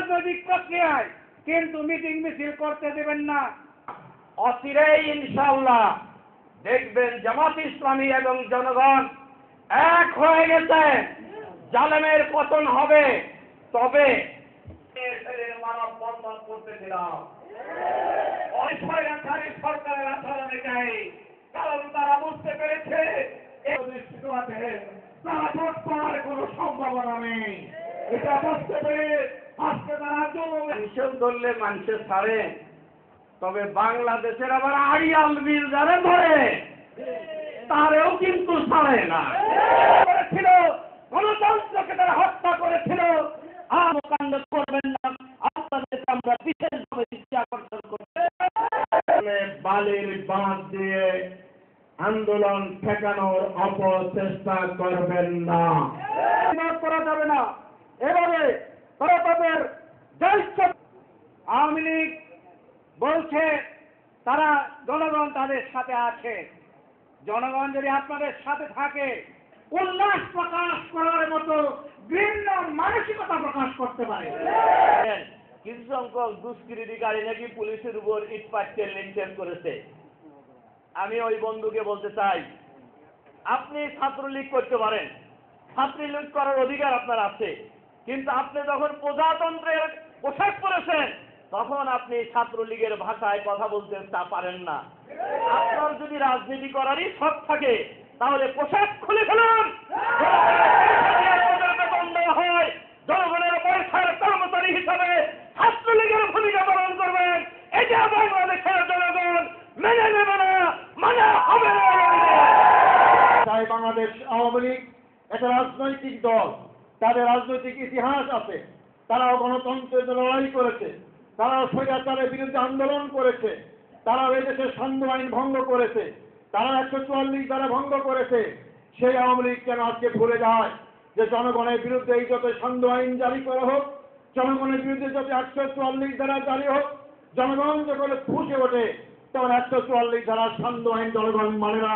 রাজনৈতিক প্রক্রিয়ায়, কিন্তু মিটিং মিছিল করতে দেবেন না। অচিরেই ইনশাআল্লাহ দেখবেন জামাত ইসলামী এবং জনগণ এক হয়ে গেছে, জালেমের পতন হবে। তবে মানববন্ধন করতেছিলাম সরকারের আচরণে চাই, কারণ তারা বুঝতে পেরেছে তারা ভোট করার কোনো সম্ভাবনা নেই। এটা বুঝতে পেরে আজকে তারা হিসেব ধরলে মানুষের ছাড়ে, তবে বাংলাদেশের আবার আড়িয়াল বিল যারা ধরে তারেও কিন্তু ছাড়ে না। করেছিল গণতন্ত্রকে তারা হত্যা করেছিল। কাণ্ড করবেন না, আপনাদেরকে আমরা বিশেষভাবে দৃষ্টি আকর্ষণ করতে। বালির বাঁধ দিয়ে আন্দোলন ঠেকানোর অপচেষ্টা করবেন না, করা যাবে না। এভাবে তারা তাদের আওয়ামী লীগ বলছে তারা জনগণ তাদের সাথে আছে। জনগণ যদি আপনাদের সাথে থাকে, উল্লাস প্রকাশ করার মতো ভিন্ন মানসিকতা প্রকাশ করতে পারে। কিছু সংখ্যক দুষ্কৃতিকারী নাকি পুলিশের উপর ইটপাটকেল নিক্ষেপ করেছে। আমি ওই বন্ধুকে বলতে চাই, আপনি ছাত্রলীগ করতে পারেন, ছাত্রলীগ করার অধিকার আপনার আছে, কিন্তু আপনি যখন প্রজাতন্ত্রের পোশাক পরেছেন তখন আপনি ছাত্রলীগের ভাষায় কথা বলতে পারেন না। আপনার যদি রাজনীতি করারই শখ থাকে তাহলে পোশাক খুলে ফেলুন, হয় জনগণের পয়সার কর্মচারী হিসাবে ছাত্রলীগের ভূমিকা পালন করবেন। এটা বাংলাদেশের জনগণ মেনে নেবে না, মানে হবে না। তাই বাংলাদেশ আওয়ামী লীগ একটা রাজনৈতিক দল, তাদের রাজনৈতিক ইতিহাস আছে, তারাও গণতন্ত্রের জন্য লড়াই করেছে, তারাও স্বৈরাচারের বিরুদ্ধে আন্দোলন করেছে, তারাও এদেশের সান্ধ্য আইন ভঙ্গ করেছে, তারা 144 ধারা ভঙ্গ করেছে। সেই আওয়ামী লীগ কেন আজকে ভুলে যায় যে জনগণের বিরুদ্ধে এই যত সান্ধ্য আইন জারি করা হোক, জনগণের বিরুদ্ধে যত 144 ধারা জারি হোক, জনগণ যখন ফুঁসে ওঠে তখন 144 ধারা সান্ধ্য আইন জনগণ মানে না।